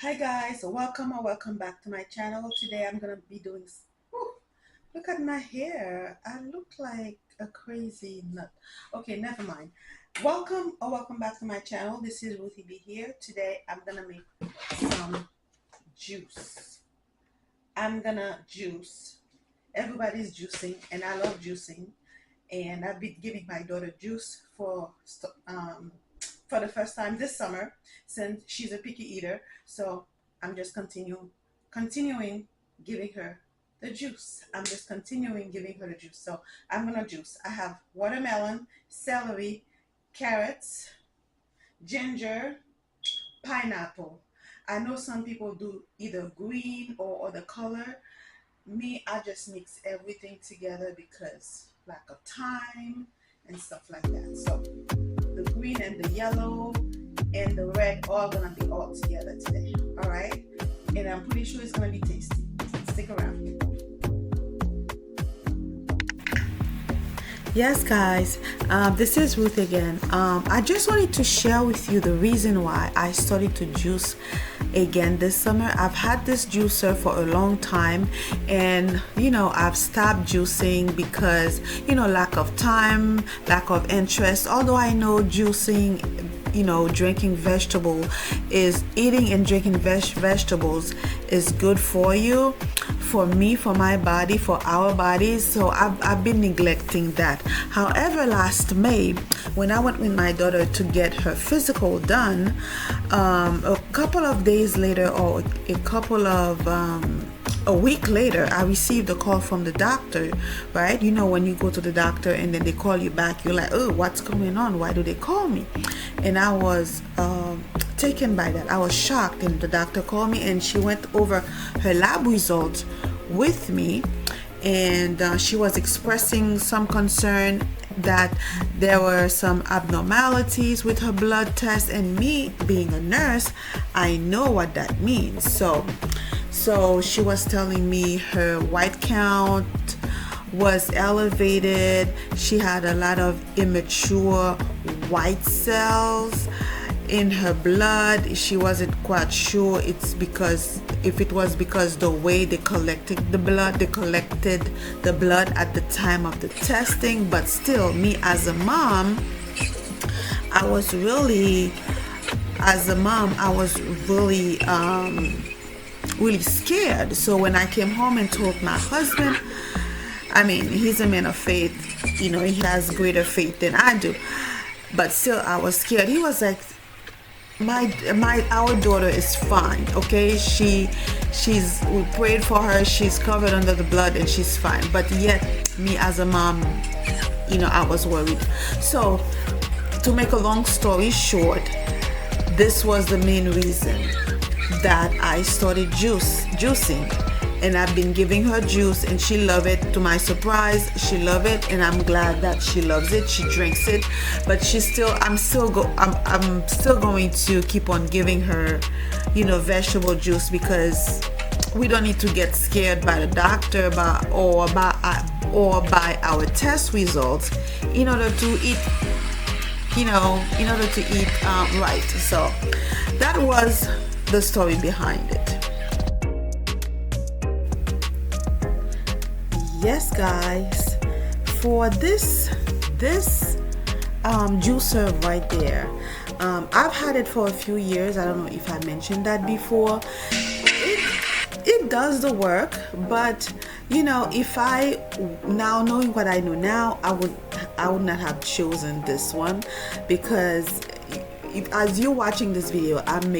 Hi guys, welcome or welcome back to my channel. Today I'm gonna be doing look at my hair. I look like a crazy nut. Okay, never mind. Welcome or welcome back to my channel. This is Ruthie B here. Today I'm gonna make some juice. I'm gonna juice. Everybody's juicing and I love juicing, and I've been giving my daughter juice for the first time this summer since she's a picky eater. So I'm just continuing giving her the juice. I'm just continuing giving her the juice. So I'm gonna juice. I have watermelon, celery, carrots, ginger, pineapple. I know some people do either green or other color. Me, I just mix everything together because lack of time and stuff like that. So the green and the yellow and the red all gonna be all together today. All right, and I'm pretty sure it's gonna be tasty. Stick around, people. Yes, guys, this is Ruth again. I just wanted to share with you the reason why I started to juice again this summer. I've had this juicer for a long time, and I've stopped juicing because lack of time, lack of interest. Although I know juicing, drinking vegetable is eating and drinking vegetables is good for you, for me, for my body, for our bodies. So I've been neglecting that. However, last May when I went with my daughter to get her physical done, a couple of days later, or a week later, I received a call from the doctor. Right, when you go to the doctor and then they call you back, you're like, oh, what's going on? Why do they call me? And I was taken by that. I was shocked, and the doctor called me and she went over her lab results with me, and she was expressing some concern that there were some abnormalities with her blood test, and me being a nurse, I know what that means. So she was telling me her white count was elevated. She had a lot of immature white cells in her blood. She wasn't quite sure if it was because the way they collected the blood at the time of the testing. But still, me as a mom, I was really really scared. So when I came home and told my husband, I mean, he's a man of faith, he has greater faith than I do, but still I was scared. He was like, our daughter is fine, okay? We prayed for her, she's covered under the blood and she's fine. But yet, me as a mom, I was worried. So to make a long story short, this was the main reason that I started juicing, and I've been giving her juice and she loves it. To my surprise, she loves it, and I'm glad that she loves it. She drinks it, but I'm still going to keep on giving her vegetable juice, because we don't need to get scared by the doctor or by our test results in order to eat right. So that was the story behind it. Yes, guys, for this juicer right there, I've had it for a few years. I don't know if I mentioned that before. It does the work, but if I, now knowing what I know now, I would not have chosen this one, because as you're watching this video, I'm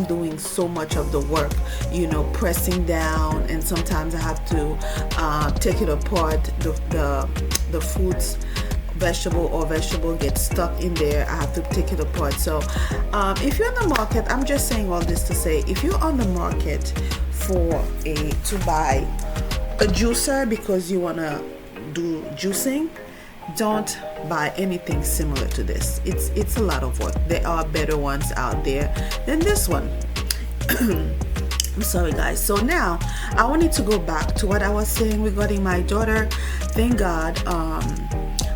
doing so much of the work, pressing down, and sometimes I have to take it apart. The fruits, vegetable gets stuck in there. I have to take it apart. So if you're on the market, I'm just saying all this to say, if you're on the market to buy a juicer because you want to do juicing, don't buy anything similar to this. It's a lot of work. There are better ones out there than this one. I'm sorry, guys. So now I wanted to go back to what I was saying regarding my daughter. Thank God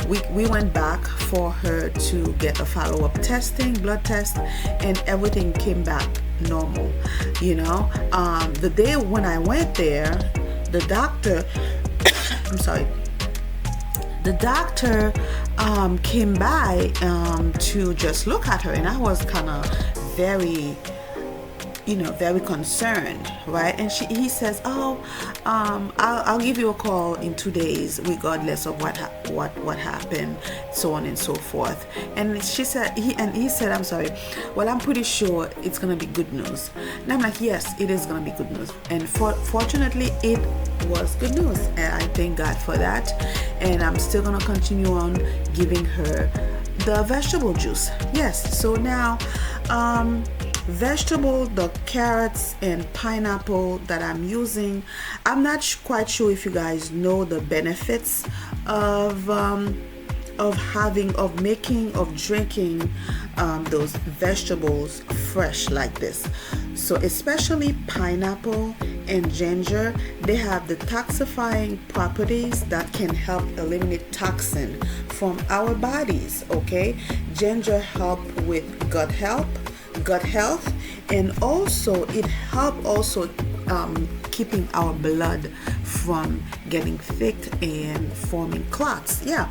we went back for her to get a follow-up testing, blood test, and everything came back normal. The day when I went there, the doctor I'm sorry, the doctor came by to just look at her, and I was kind of very very concerned, right? And he says, "Oh, I'll give you a call in 2 days, regardless of what happened, so on and so forth." And he said, "I'm sorry. Well, I'm pretty sure it's gonna be good news." And I'm like, "Yes, it is gonna be good news." And fortunately, it was good news, and I thank God for that. And I'm still gonna continue on giving her the vegetable juice. Yes. So now, vegetable, the carrots and pineapple that I'm using, I'm not quite sure if you guys know the benefits of drinking those vegetables fresh like this. So especially pineapple and ginger, they have detoxifying properties that can help eliminate toxin from our bodies. Okay, ginger help with gut health, and also it help also keeping our blood from getting thick and forming clots. Yeah,